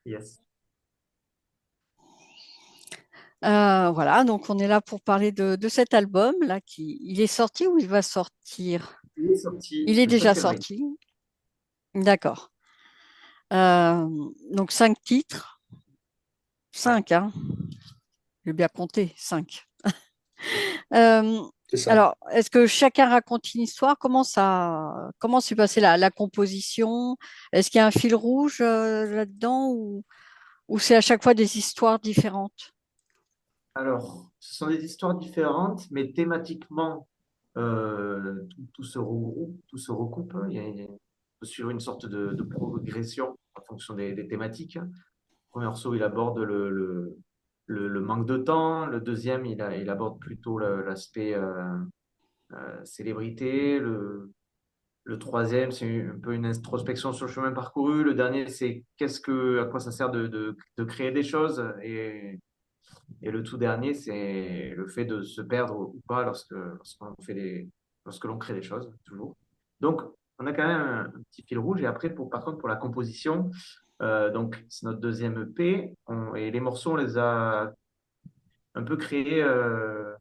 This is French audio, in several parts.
Yes. Voilà, donc on est là pour parler de cet album là il est sorti ou il va sortir? Il est sorti Il est le 7 déjà février. sorti. D'accord. Euh, donc 5 titres, Ouais, 5, hein. J'ai bien compté, 5. Euh, C'est ça. alors, est-ce que chacun raconte une histoire? Comment s'est passée la composition? Est-ce qu'il y a un fil rouge là-dedans ou c'est à chaque fois des histoires différentes? alors, ce sont des histoires différentes, mais thématiquement, tout se regroupe, tout se recoupe. On peut suivre une sorte de progression en fonction des thématiques. Le premier morceau, il aborde le manque de temps. Le deuxième, il aborde plutôt l'aspect célébrité. Le troisième, c'est un peu une introspection sur le chemin parcouru. Le dernier, c'est à quoi ça sert de créer des choses. Et le tout dernier, c'est le fait de se perdre ou pas lorsque l'on crée des choses, toujours. Donc, on a quand même un petit fil rouge. Et après, par contre, pour la composition, donc c'est notre deuxième EP. Et les morceaux, on les a un peu créés euh,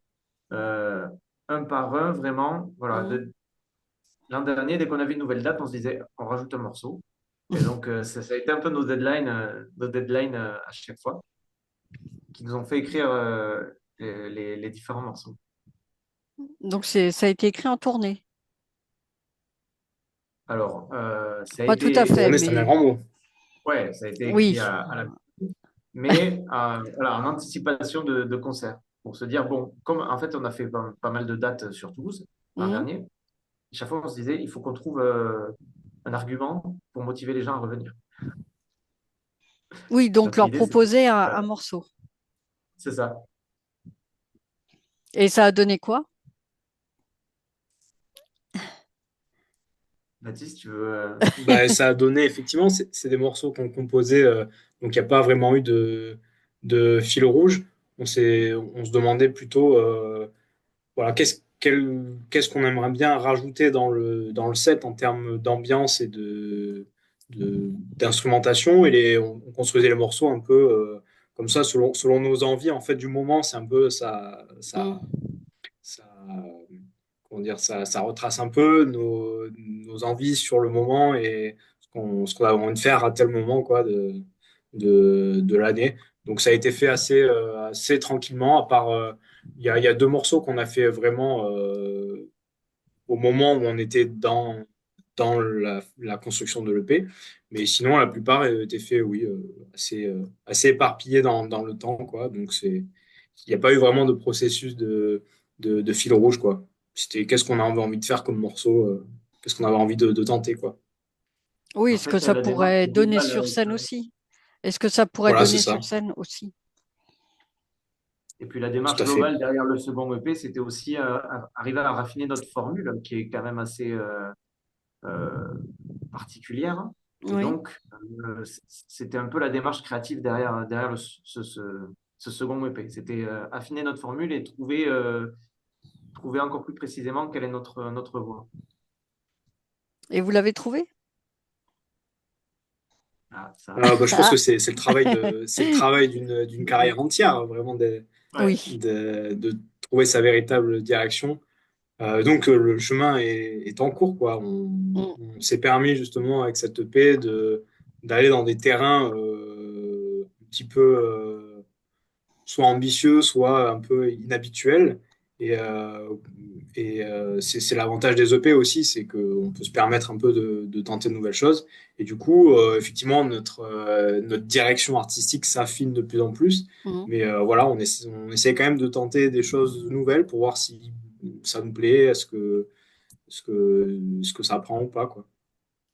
un par un, vraiment. Voilà. Mhm. L'an dernier, dès qu'on avait une nouvelle date, on se disait, on rajoute un morceau. Et donc, ça a été un peu nos deadlines à chaque fois, qui nous ont fait écrire les différents morceaux. Donc ça a été écrit en tournée. Alors, ça a Pas tout à été, fait, Tourner, c'est un mais grand mot. ouais, ça a été écrit oui. à la, mais voilà, en anticipation de concert, pour se dire, bon, comme en fait, on a fait pas mal de dates sur Toulouse l'an Mhm. dernier, chaque fois, on se disait, il faut qu'on trouve un argument pour motiver les gens à revenir. Oui, donc Donc, leur l'idée, c'était, proposer un euh, morceau. c'est ça. Et ça a donné quoi? Baptiste, tu veux. Bah, ça a donné, effectivement, c'est des morceaux qu'on composait, donc il n'y a pas vraiment eu de fil rouge. On se demandait plutôt, voilà, qu'est-ce qu'on aimerait bien rajouter dans le set en termes d'ambiance et d'instrumentation. On construisait les morceaux un peu comme ça, selon nos envies, en fait, du moment. C'est un peu Mhm. ça, comment dire, ça retrace un peu nos envies sur le moment et ce qu'on a envie de faire à tel moment quoi, de l'année. Donc ça a été fait assez tranquillement, à part il y a deux morceaux qu'on a fait vraiment au moment où on était dans la construction de l'EP. Mais sinon, la plupart étaient faits, oui, assez éparpillés dans le temps, quoi. Donc, il n'y a pas eu vraiment de processus de fil rouge, quoi. C'était qu'est-ce qu'on avait envie de faire comme morceau, qu'est-ce qu'on avait envie de tenter, quoi. Oui, En est-ce que fait, ça la démarche pourrait donner globale, sur scène aussi? Est-ce que ça pourrait Voilà, c'est donner ça, sur scène aussi? et puis la tout démarche à fait. globale derrière le second EP, c'était aussi arriver à raffiner notre formule, qui est quand même assez euh, particulière. Et Oui. donc, c'était un peu la démarche créative derrière ce second EP. C'était affiner notre formule et trouver encore plus précisément quelle est notre voix. Et vous l'avez trouvé? Ah, ça. Bah, je pense que Ah, c'est le travail d'une carrière entière, hein, vraiment, Ouais. oui. de trouver sa véritable direction. Donc le chemin est en cours, quoi. Mm. On s'est permis justement avec cette EP d'aller dans des terrains un petit peu soit ambitieux, soit un peu inhabituels. Et, euh, c'est l'avantage des EP aussi, c'est qu'on peut se permettre un peu de tenter de nouvelles choses. Et du coup, effectivement, notre direction artistique s'affine de plus en plus. Mm. Mais voilà, on essaie quand même de tenter des choses nouvelles pour voir si ça nous plaît, est-ce que ça prend ou pas, quoi.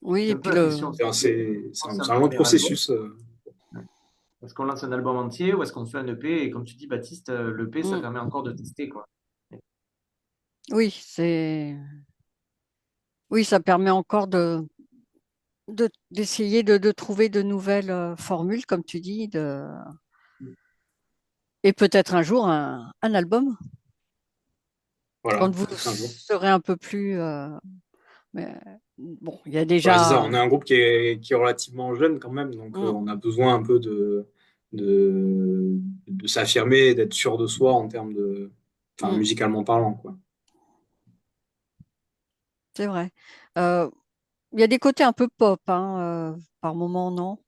Oui, C'est et un peu puis la question. C'est c'est un, C'est un c'est un long premier album. processus. Ouais. Est-ce qu'on lance un album entier ou est-ce qu'on fait un EP? Et comme tu dis, Baptiste, l'EP, ça mm. permet encore de tester, quoi. Oui, oui, ça permet encore d'essayer de trouver de nouvelles formules, comme tu dis, et peut-être un jour un album, Voilà, quand vous peut-être un jour. serez un peu plus Mais, bon, il y a Ouais, c'est ça. déjà. On est un groupe qui est relativement jeune quand même, donc Mm, on a besoin un peu de, de s'affirmer et d'être sûr de soi en termes enfin, mm, musicalement parlant, quoi. c'est vrai. Euh, il y a des côtés un peu pop, hein, par moment, non?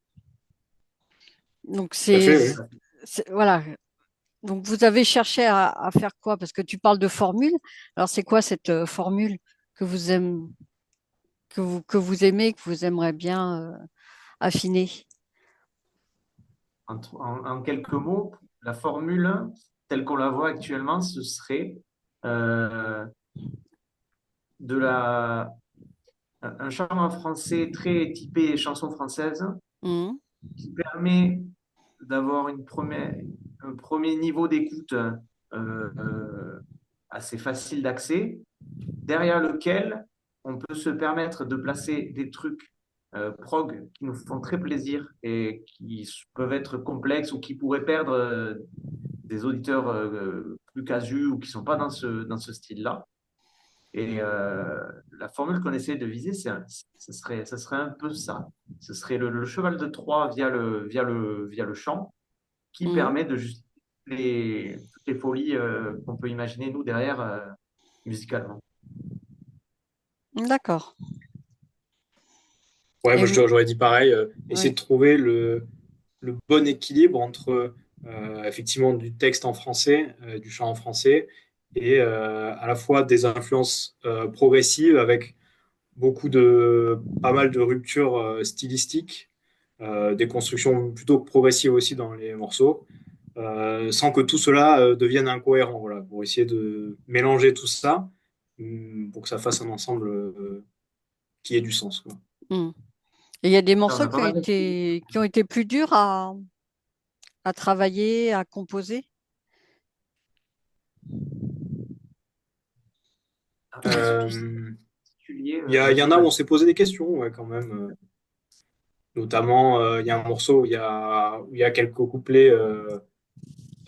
Donc Tout à fait, oui. voilà. Donc vous avez cherché à faire quoi? Parce que tu parles de formule. Alors c'est quoi cette formule que vous aimez, que vous aimez, que vous aimeriez bien affiner? En quelques mots, la formule telle qu'on la voit actuellement, ce serait euh, de un chant en français très typé chanson française Mm, qui permet d'avoir un premier niveau d'écoute assez facile d'accès, derrière lequel on peut se permettre de placer des trucs prog qui nous font très plaisir et qui peuvent être complexes ou qui pourraient perdre des auditeurs plus casus ou qui ne sont pas dans ce style-là. Et la formule qu'on essaie de viser, ce serait un peu ça. Ce serait le cheval de Troie via le chant qui mm. permet de justifier toutes les folies qu'on peut imaginer nous derrière musicalement. D'accord. Ouais, Et moi vous, j'aurais dit pareil, essayer oui. de trouver le bon équilibre entre effectivement du texte en français, du chant en français, et à la fois des influences progressives avec pas mal de ruptures stylistiques, des constructions plutôt progressives aussi dans les morceaux, sans que tout cela devienne incohérent, voilà, pour essayer de mélanger tout ça, pour que ça fasse un ensemble qui ait du sens, quoi. Mm. Et il y a des Ça, on morceaux a pas mal essayé. qui ont été plus durs à travailler, à composer. Un souci Euh, particulier, il bien y en sûr, a où on vas-y. s'est posé des questions, ouais, quand même. Notamment, il y a un morceau où il y a quelques couplets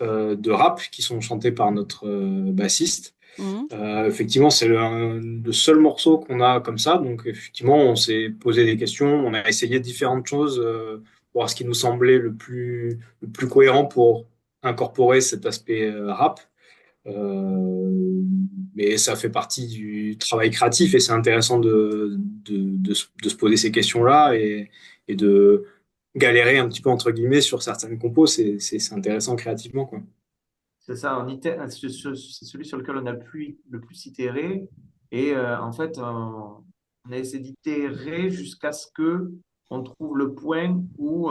de rap qui sont chantés par notre bassiste. Mm, Effectivement, c'est le seul morceau qu'on a comme ça. Donc, effectivement, on s'est posé des questions. On a essayé différentes choses pour voir ce qui nous semblait le plus cohérent pour incorporer cet aspect rap. Euh, mais ça fait partie du travail créatif et c'est intéressant de se poser ces questions-là et de galérer un petit peu entre guillemets sur certaines compos. C'est intéressant créativement, quoi. C'est ça, c'est celui sur lequel on a le plus itéré. Et en fait, on a essayé d'itérer jusqu'à ce que on trouve le point où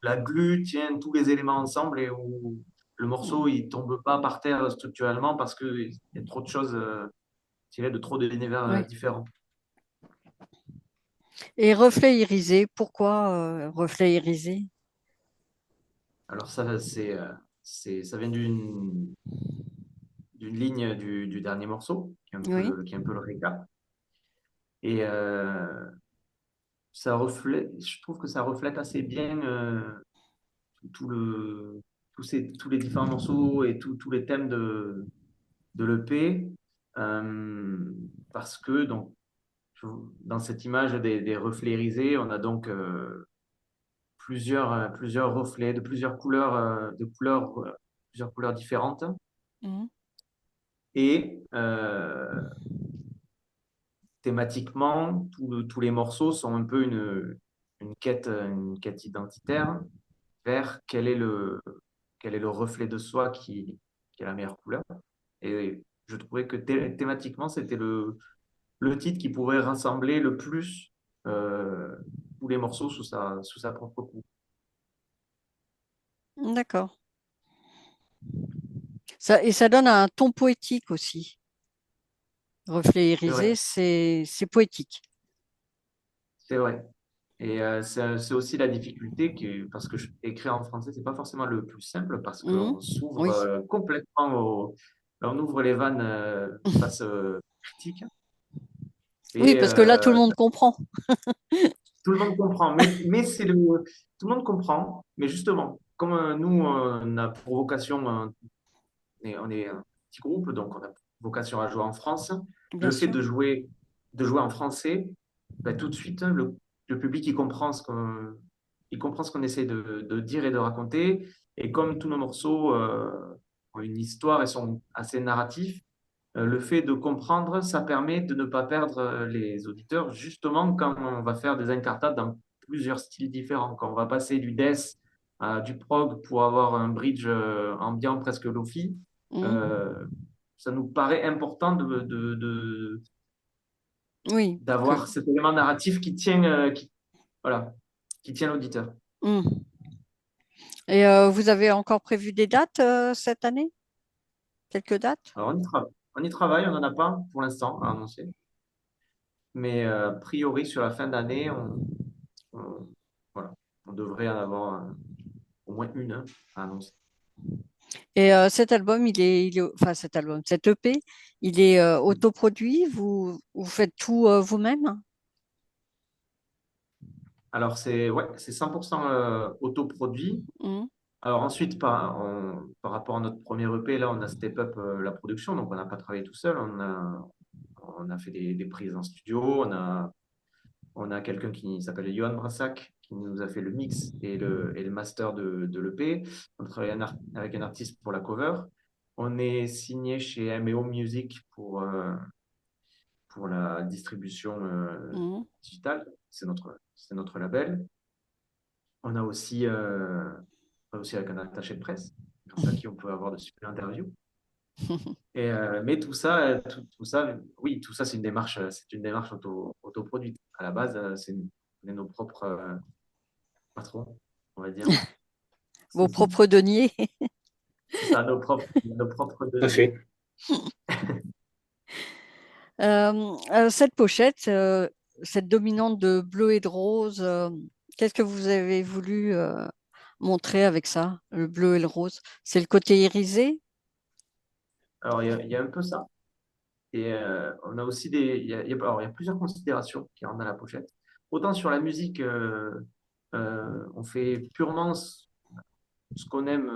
la glue tient tous les éléments ensemble et où le morceau mm. il tombe pas par terre structurellement parce qu'il y a trop de choses tirées de trop d'univers Oui. différents. Et reflet irisé, pourquoi reflet irisé? Alors ça, ça vient d'une ligne du dernier morceau, Oui. qui est un peu le récap. Et ça reflète, je trouve que ça reflète assez bien tout tous les différents morceaux et tous les thèmes de l'EP. Parce que donc, dans cette image des reflets irisés, on a donc plusieurs reflets plusieurs couleurs différentes. Mm, Et thématiquement, tous les morceaux sont un peu une quête identitaire vers quel est le reflet de soi qui est la meilleure couleur. Et je trouvais que thématiquement, c'était le titre qui pouvait rassembler le plus euh, tous les morceaux sous sa propre coupe. d'accord. Et ça donne un ton poétique aussi. Reflet C'est vrai, irisé, c'est poétique. c'est vrai. Et c'est aussi la difficulté parce que écrire en français, c'est pas forcément le plus simple parce Mm, qu'on s'ouvre oui. complètement on ouvre les vannes face critique. Oui, Et parce que là, tout le monde comprend. tout le monde comprend, tout le monde comprend, mais justement, comme nous, on a pour vocation, on est un petit groupe, donc on a vocation à jouer en France, Bien le fait sûr. de jouer de jouer en français, ben, tout de suite, le public il comprend ce qu'on essaie de dire et de raconter. Et comme tous nos morceaux ont une histoire et sont assez narratifs, le fait de comprendre, ça permet de ne pas perdre les auditeurs, justement quand on va faire des incartades dans plusieurs styles différents. Quand on va passer du death à du prog pour avoir un bridge ambiant presque lofi, Mhm. euh, ça nous paraît important Oui, que, d'avoir cet élément narratif qui tient, voilà, qui tient l'auditeur. mhm. Et vous avez encore prévu des dates cette année? Quelques dates? Alors, on y travaille, on n'en a pas pour l'instant à annoncer, mais a priori, sur la fin d'année, on- voilà, on devrait en avoir au moins une à annoncer. Et cet album, enfin cet album, cet EP, il est autoproduit, vous faites tout vous-même? Alors, c'est ouais, c'est 100% autoproduit. Mhm. Alors ensuite, par rapport à notre premier EP, là, on a step up la production, donc on n'a pas travaillé tout seul, on a fait des prises en studio, on a quelqu'un qui s'appelle Johan Brassac, qui nous a fait le mix et le master de l'EP. On travaille avec un artiste pour la cover. On est signé chez M&O Music pour la distribution Mhm. digitale. C'est notre label. On a aussi, aussi avec un attaché de presse, grâce à qui on peut avoir de super interviews. Mais tout ça, tout ça, oui, tout ça, c'est une démarche autoproduite. À la base, on est nos propres patrons, on va dire. Vos propres deniers. C'est ça, nos propres Tout à deniers. fait. Cette pochette, cette dominante de bleu et de rose, qu'est-ce que vous avez voulu montrer avec ça, le bleu et le rose? C'est le côté irisé? Alors, il y a un peu ça. Et on a aussi alors, il y a plusieurs considérations qui rentrent dans la pochette. Autant sur la musique, on fait purement ce qu'on aime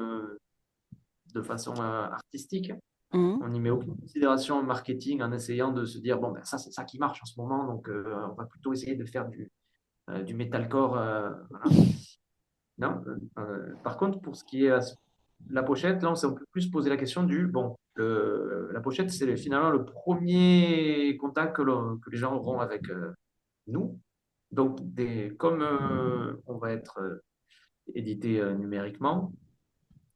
de façon artistique. Mhm. On n'y met aucune considération en marketing en essayant de se dire, bon, ben, ça, c'est ça qui marche en ce moment, donc on va plutôt essayer de faire du metalcore. Voilà. Non, par contre, pour ce qui est la pochette, là, on s'est un peu plus posé la question bon, la pochette, c'est finalement le premier contact que les gens auront avec nous. Donc, comme on va être édité numériquement,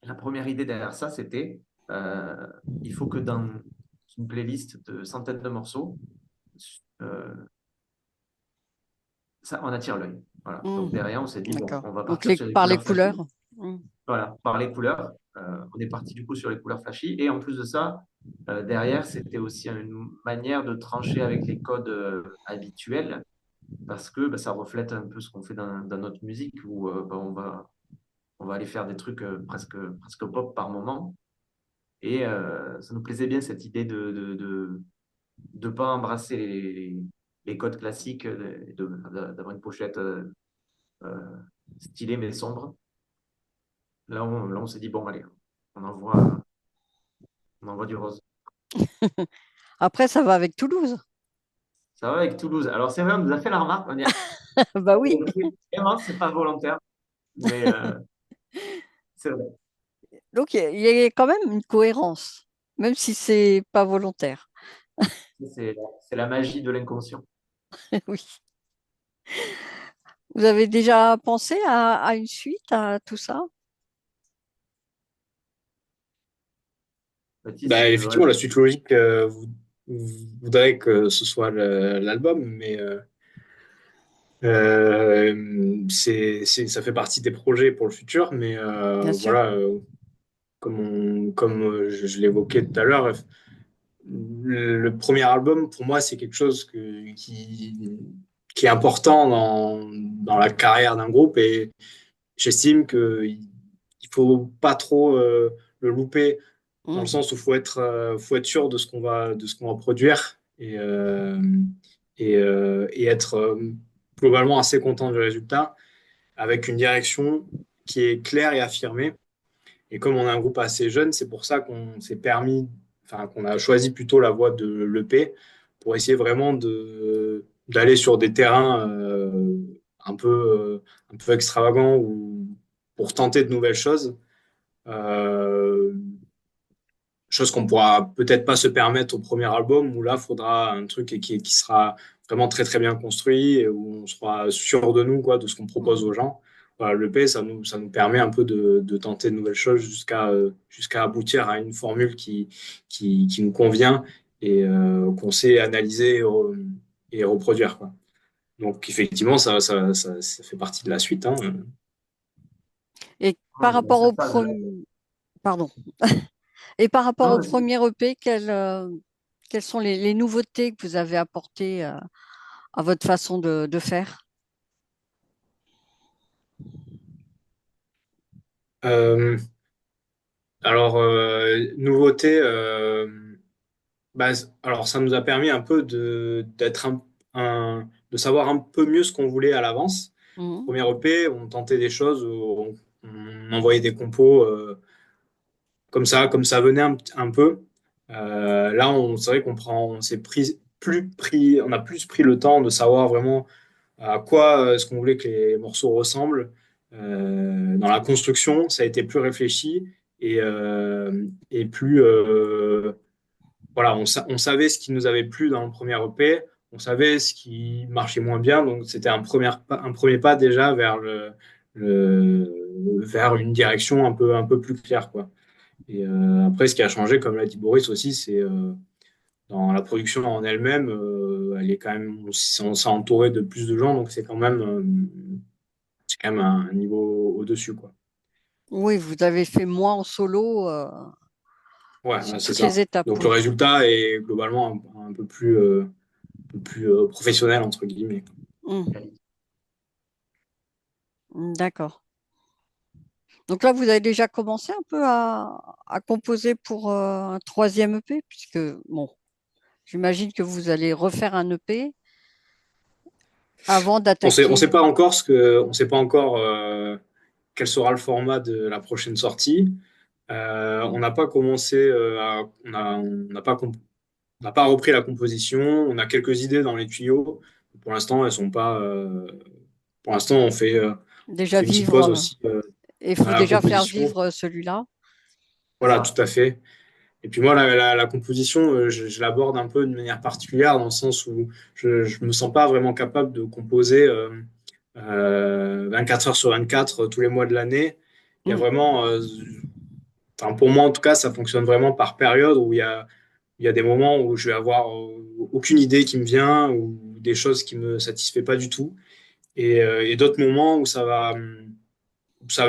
la première idée derrière ça, c'était euh, il faut que dans une playlist de centaines de morceaux, euh, ça, on attire l'œil. Voilà. Donc Mhm. derrière, on s'est dit, bon, D'accord. on va Donc partir sur des par les couleurs flashy. couleurs. Mhm. Voilà, par les couleurs. On est parti du coup sur les couleurs flashy. Et en plus de ça, derrière, c'était aussi une manière de trancher avec les codes habituels parce que bah, ça reflète un peu ce qu'on fait dans notre musique où bah, on va aller faire des trucs presque pop par moment. Et ça nous plaisait bien cette idée de pas embrasser les codes classiques, d'avoir une pochette euh, stylée mais sombre. Là, on s'est dit, bon, allez, on envoie, on envoie du rose. Après, ça va avec Toulouse. Ça va avec Toulouse. Alors, c'est vrai, on nous a fait la remarque, on dit, Bah oui. vraiment, c'est pas volontaire, mais c'est vrai. Donc il y a quand même une cohérence, même si c'est pas volontaire. C'est c'est la magie de l'inconscient. Oui. Vous avez déjà pensé à une suite à tout ça? Baptiste, Bah, si tu veux effectivement, la répondre. suite logique voudrait que ce soit l'album, mais ça fait partie des projets pour le futur. Mais Bien sûr. voilà, comme je l'évoquais tout à l'heure, le premier album, pour moi, c'est quelque chose qui est important dans la carrière d'un groupe et j'estime qu'il ne faut pas trop le louper dans le Mm. sens où faut être sûr de ce qu'on va produire et être globalement assez content du résultat avec une direction qui est claire et affirmée. Et comme on a un groupe assez jeune, c'est pour ça qu'on s'est permis, enfin, qu'on a choisi plutôt la voie de l'EP pour essayer vraiment d'aller sur des terrains un peu extravagants ou pour tenter de nouvelles choses. Euh, Chose qu'on pourra peut-être pas se permettre au premier album, où là, il faudra un truc qui sera vraiment très très bien construit, et où on sera sûr de nous, quoi, de ce qu'on propose Mm. aux gens. Voilà, l'EP, ça nous permet un peu de tenter de nouvelles choses jusqu'à aboutir à une formule qui nous convient et qu'on sait analyser et reproduire, quoi. Donc effectivement, ça fait partie de la suite, hein. Et Non, par mais dans rapport au cette phase-là, premier, pardon. Et par rapport non, au premier EP, quelles sont les nouveautés que vous avez apportées à votre façon de faire? Euh, alors, nouveauté, bah, alors ça nous a permis un peu de savoir un peu mieux ce qu'on voulait à l'avance. Mhm. Premier EP, on tentait des choses, on envoyait des compos comme ça venait un peu. Là, c'est vrai on s'est on a plus pris le temps de savoir vraiment à quoi est-ce qu'on voulait que les morceaux ressemblent. Dans la construction, ça a été plus réfléchi et plus voilà, on savait ce qui nous avait plu dans le premier EP, on savait ce qui marchait moins bien, donc c'était un premier pas déjà vers vers une direction un peu plus claire, quoi. Et après, ce qui a changé, comme l'a dit Boris aussi, c'est dans la production en elle-même, elle est quand même, on s'est entouré de plus de gens, donc c'est quand même un niveau au-dessus, quoi. Oui, vous avez fait moins en solo Ouais, sur ouais, c'est toutes les ça. étapes, Donc le oui. résultat est globalement un peu plus professionnel, entre guillemets. Mm. D'accord. Donc là, vous avez déjà commencé un peu à composer pour un troisième EP, puisque, bon, j'imagine que vous allez refaire un EP avant On sait d'attaquer. pas encore on sait pas encore quel sera le format de la prochaine sortie. On n'a pas commencé, on n'a pas repris la composition. On a quelques idées dans les tuyaux. Pour l'instant, elles sont pas. Pour l'instant, on Déjà fait une petite vivre, pause aussi et il dans faut la déjà faire composition. vivre celui-là. c'est Voilà, ça. tout à fait. Et puis moi, la composition, je l'aborde un peu de manière particulière dans le sens où je me sens pas vraiment capable de composer 24 heures sur 24 tous les mois de l'année. Il y a Mm. vraiment, enfin pour moi en tout cas, ça fonctionne vraiment par période où il y a des moments où je vais avoir aucune idée qui me vient ou des choses qui me satisfait pas du tout. Et d'autres moments où ça va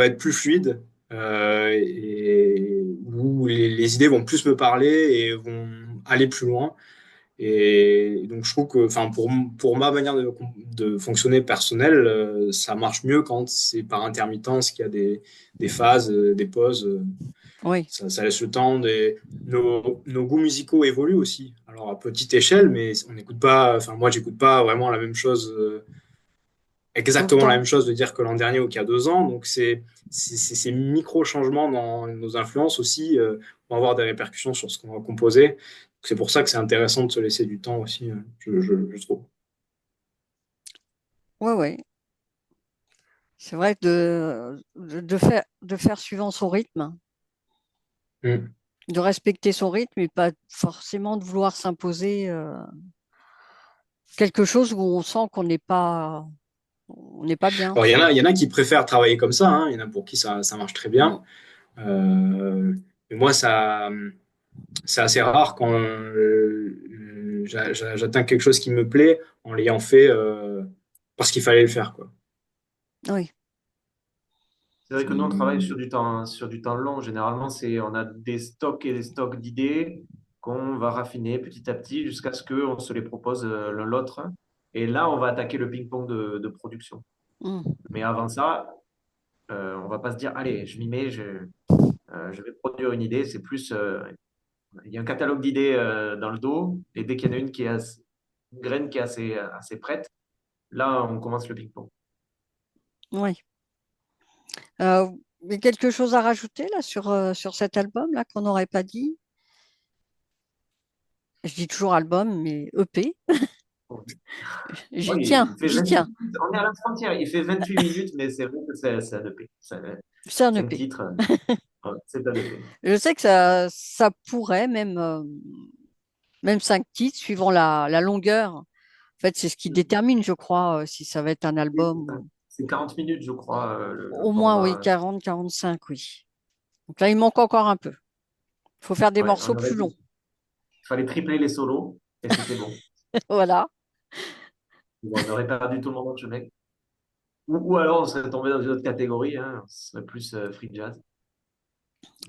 être plus fluide et où les idées vont plus me parler et vont aller plus loin. Et donc, je trouve que, enfin, pour ma manière de fonctionner personnelle, ça marche mieux quand c'est par intermittence, qu'il y a des phases, des pauses. Oui. Ça laisse le temps. Nos goûts musicaux évoluent aussi. Alors, à petite échelle, mais on n'écoute pas, enfin, moi, j'écoute pas vraiment la même chose, Tout le exactement la temps. même chose de dire que l'an dernier ou qu'il y a 2 ans. Donc, ces micro-changements dans nos influences aussi vont avoir des répercussions sur ce qu'on va composer. C'est pour ça que c'est intéressant de se laisser du temps aussi, je trouve. Oui, oui. C'est vrai que de faire suivant son rythme, Mm. de respecter son rythme et pas forcément de vouloir s'imposer quelque chose où on sent on n'est pas bien. Alors, il y en a qui préfèrent travailler comme ça, hein. Il y en a pour qui ça marche très Mm. bien. Mais moi, c'est assez rare quand j'atteins quelque chose qui me plaît en l'ayant fait parce qu'il fallait le faire, quoi. Oui. C'est vrai que nous, on travaille sur du temps long. Généralement, on a des stocks et des stocks d'idées qu'on va raffiner petit à petit jusqu'à ce qu'on se les propose l'un l'autre. Et là, on va attaquer le ping-pong de production. Mm. Mais avant ça, on va pas se dire, allez, je m'y mets, je vais produire une idée. C'est plus, il y a un catalogue d'idées dans le dos. Et dès qu'il y en a une graine qui est assez prête, là, on commence le ping-pong. Oui. Euh, mais quelque chose à rajouter là sur cet album là qu'on n'aurait pas dit? Je dis toujours album, mais EP. Oh, J'y tiens, il fait j'y 28 tiens. minutes. On est à la frontière. Il fait 28 minutes, mais c'est vrai que c'est un EP. C'est un 5 EP. titres, ouais, c'est un EP. Je sais que ça pourrait, même 5 titres, suivant la longueur. En fait, c'est ce qui détermine, je crois, si ça va être un album ou C'est 40 minutes, je crois, le au moins, oui, format. 40, 45, oui. Donc là, il manque encore un peu. Il faut faire des Ouais, morceaux plus longs. il fallait tripler les solos et c'était bon. Voilà. Bon, on aurait perdu tout le monde en chemin. Ou alors on serait tombé dans une autre catégorie, hein, ce serait plus free jazz.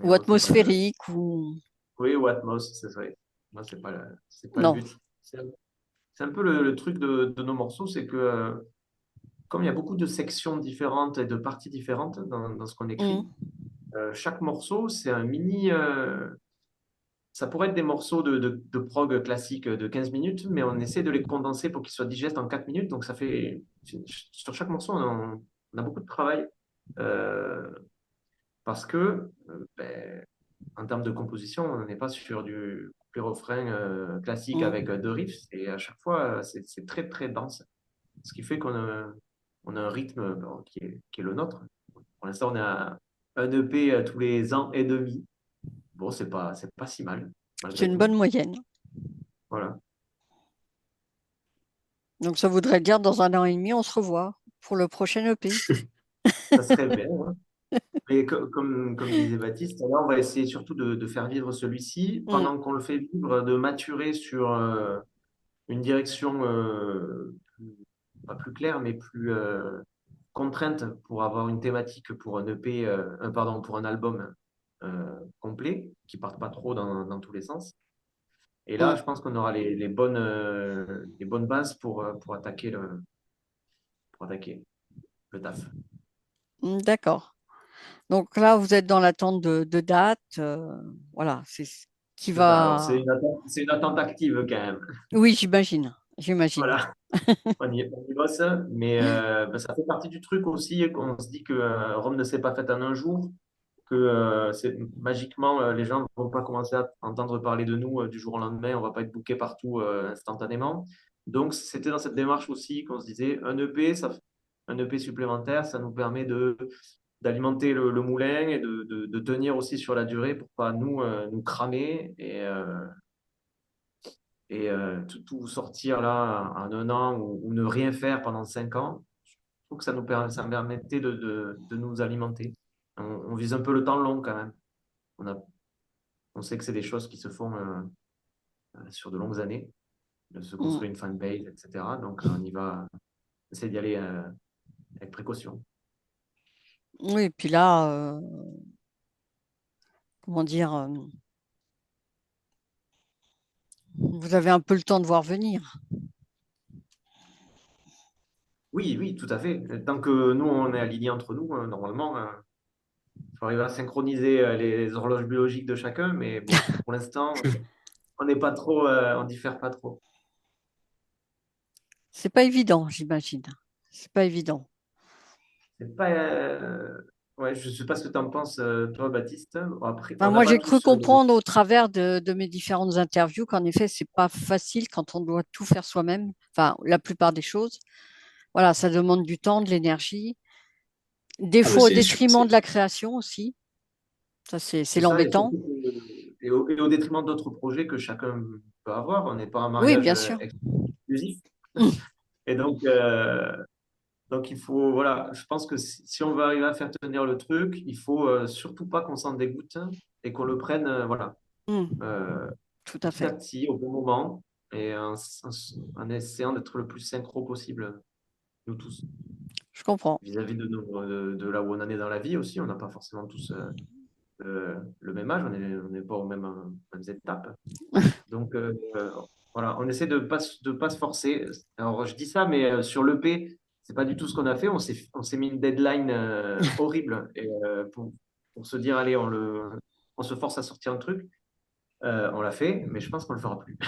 Mais Ou bon, c'est pas le. atmosphérique, ou. Oui, ou Atmos, c'est vrai. Moi, c'est pas le Non. but. C'est c'est un peu le truc de nos morceaux, c'est que comme il y a beaucoup de sections différentes et de parties différentes dans ce qu'on Mm, écrit, chaque morceau, c'est un mini. Ça pourrait être des morceaux de prog classique de 15 minutes, mais on essaie de les condenser pour qu'ils soient digestes en 4 minutes. Donc, ça fait. Sur chaque morceau, on a beaucoup de travail. euh, Parce que, ben, en termes de composition, on n'est pas sur du couplet-refrain classique avec mm. deux riffs. Et à chaque fois, c'est très, très dense. Ce qui fait on a un rythme bon, qui est le nôtre. Pour l'instant, on a un EP tous les ans et demi. Bon, c'est pas si mal, C'est malgré une tout. bonne moyenne. Voilà. Donc, ça voudrait dire dans un an et demi, on se revoit pour le prochain EP. Ça serait bien, hein. Mais comme disait Baptiste, là, on va essayer surtout de faire vivre celui-ci Mm, pendant qu'on le fait vivre, de maturer sur une direction pas plus claire, mais plus contrainte pour avoir une thématique pour un EP, pardon, pour un album complet, qui ne parte pas trop dans tous les sens. Et là, mm, je pense qu'on aura les bonnes bases pour attaquer le taf. D'accord. Donc là, vous êtes dans l'attente de date. Voilà, c'est ce qui C'est ça. Alors, va. c'est une attente active quand même. Oui, j'imagine. J'imagine. Voilà. On y bosse, mais ben, ça fait partie du truc aussi qu'on se dit que Rome ne s'est pas faite en un jour, que magiquement les gens ne vont pas commencer à entendre parler de nous du jour au lendemain, on va pas être booké partout instantanément. Donc c'était dans cette démarche aussi qu'on se disait un EP supplémentaire, ça nous permet d'alimenter le moulin et de tenir aussi sur la durée pour pas nous cramer et tout sortir là en un an ou ne rien faire pendant 5 ans. Je trouve que ça me permettait de nous alimenter. On vise un peu le temps long quand même. On a, on sait que c'est des choses qui se font sur de longues années, de se Mm. construire une fanbase, etc. Donc on y va, on essaie d'y aller avec précaution. Oui, et puis là, comment dire, vous avez un peu le temps de voir venir. Oui, oui, tout à fait. Tant que nous, on est alignés entre nous, normalement, il faut arriver à synchroniser les horloges biologiques de chacun. Mais bon, pour l'instant, on n'est pas trop, on diffère pas trop. C'est pas évident, j'imagine. C'est pas évident. C'est pas, ouais, je sais pas ce que tu en penses, toi, Baptiste. Bon, après, Enfin, on n'a moi, pas j'ai cru tous. comprendre au travers de mes différentes interviews qu'en effet, c'est pas facile quand on doit tout faire soi-même. Enfin, la plupart des choses. Voilà, ça demande du temps, de l'énergie, des Ah, bah, fois au c'est sûr. détriment de la création aussi. Ça, c'est C'est ça, et l'embêtant. surtout et au détriment d'autres projets que chacun peut avoir. On n'est pas un Oui, mariage bien sûr. exclusif. Mm, Et donc, il faut, voilà, je pense que si on veut arriver à faire tenir le truc, il faut surtout pas qu'on s'en dégoûte et qu'on le prenne, voilà, mm, euh, tout à petit à fait. petit, au bon moment, et en essayant d'être le plus synchro possible, nous tous. Je comprends. Vis-à-vis de là où on en est dans la vie aussi. On n'a pas forcément tous le même âge, on n'est pas aux mêmes étapes. Donc voilà, on essaie de pas se forcer. Alors je dis ça, mais sur l'EP, c'est pas du tout ce qu'on a fait. On s'est mis une deadline horrible et, pour se dire, allez, on se force à sortir un truc. On l'a fait, mais je pense qu'on le fera plus.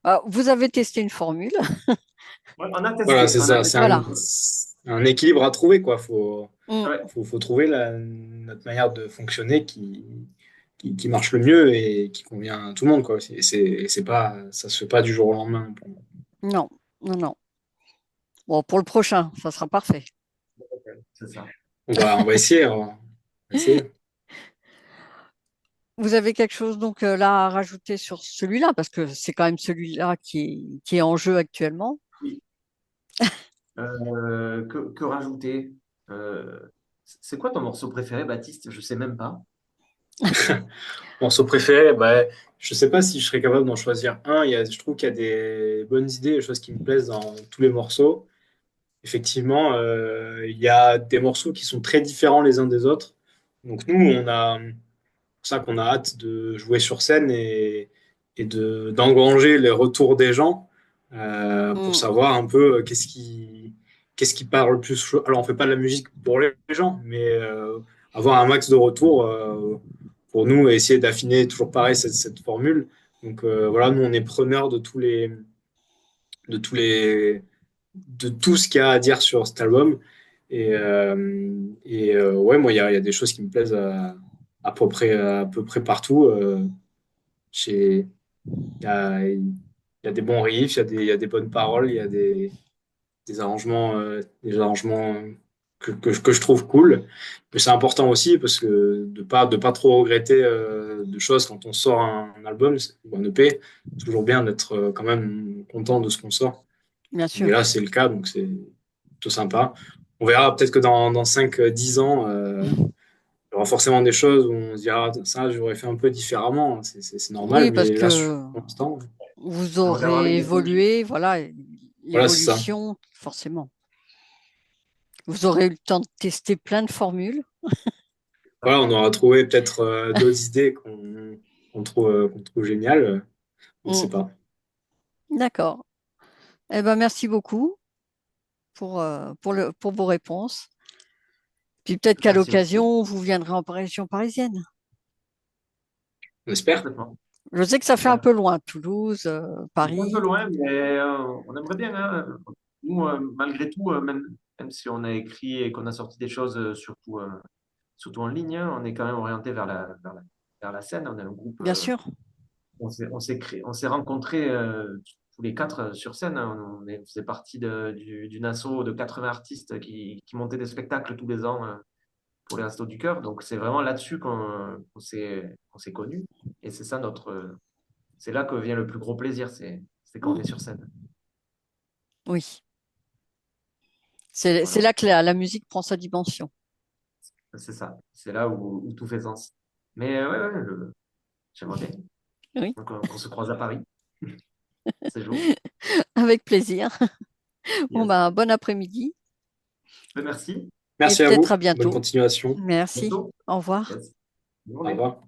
Ah, vous avez testé une formule. Ouais, on a Voilà, testé, c'est on a ça. testé. Voilà. C'est un équilibre à trouver, quoi. Mm, Ouais, Faut trouver notre manière de fonctionner qui marche le mieux et qui convient à tout le monde, quoi. C'est pas, ça se fait pas du jour au lendemain. Non, non, non. Bon, pour le prochain, ça sera parfait. C'est ça. On va essayer. On va essayer. Vous avez quelque chose donc là à rajouter sur celui-là, parce que c'est quand même celui-là qui est en jeu actuellement. Oui. Que rajouter? Euh, c'est quoi ton morceau préféré, Baptiste? Je sais même pas. Morceau préféré, bah, je sais pas si je serais capable d'en choisir un. Je trouve qu'il y a des bonnes idées, des choses qui me plaisent dans tous les morceaux. Effectivement, il y a des morceaux qui sont très différents les uns des autres. Donc nous, pour ça qu'on a hâte de jouer sur scène et d'engranger les retours des gens pour Mm, savoir un peu qu'est-ce qui parle le plus chaud. Alors on fait pas de la musique pour les gens, mais avoir un max de retours pour nous et essayer d'affiner toujours pareil cette formule. Donc voilà, nous on est preneurs de tous les de tout ce qu'il y a à dire sur cet album. Ouais, moi, il y a des choses qui me plaisent à peu près partout. Il y a des bons riffs, il y a des bonnes paroles, il y a des arrangements que je trouve cool. Mais c'est important aussi parce que de pas trop regretter de choses quand on sort un album ou un EP. C'est toujours bien d'être quand même content de ce qu'on sort. bien Et sûr. là, c'est le cas, donc c'est plutôt sympa. On verra peut-être que dans 5 10 ans, il y aura forcément des choses où on se dira, ça, j'aurais fait un peu différemment. C'est normal, Oui, parce mais là, que pour l'instant, vous On verra aurez avec l'évolution. évolué, voilà, voilà, c'est ça. l'évolution, forcément. Vous aurez eu le temps de tester plein de formules. Voilà, on aura trouvé peut-être d'autres idées qu'on trouve géniales. On ne Mm, sait pas. d'accord. Eh ben, merci beaucoup pour vos réponses. Puis peut-être qu'à Merci beaucoup. l'occasion, vous viendrez en région parisienne. On espère. Complètement. Je sais que ça fait un Super. peu loin, Toulouse, C'est un peu Paris. loin, mais on aimerait bien, hein. Nous, malgré tout, même si on a écrit et qu'on a sorti des choses, surtout en ligne, hein, on est quand même orienté vers la scène. On est un groupe, Bien sûr, on s'est rencontrés tous les quatre sur scène, hein. On faisait partie d'une asso de 80 artistes qui montaient des spectacles tous les ans pour les Restos du Cœur. Donc, c'est vraiment là-dessus qu'on s'est connus. Et c'est ça c'est là que vient le plus gros plaisir, c'est quand on est Mm, sur scène. oui. C'est Voilà, là que la musique prend sa dimension. c'est ça. C'est là où tout fait sens. Mais ouais, j'aimerais bien Oui, donc, qu'on se croise à Paris. C'est jour. avec plaisir. Bon, Yes. ben, bon après-midi Mais merci. et Merci à peut-être vous. à Bonne bientôt. continuation. Merci. Bientôt. Au revoir. Yes. Bonne Au journée. revoir.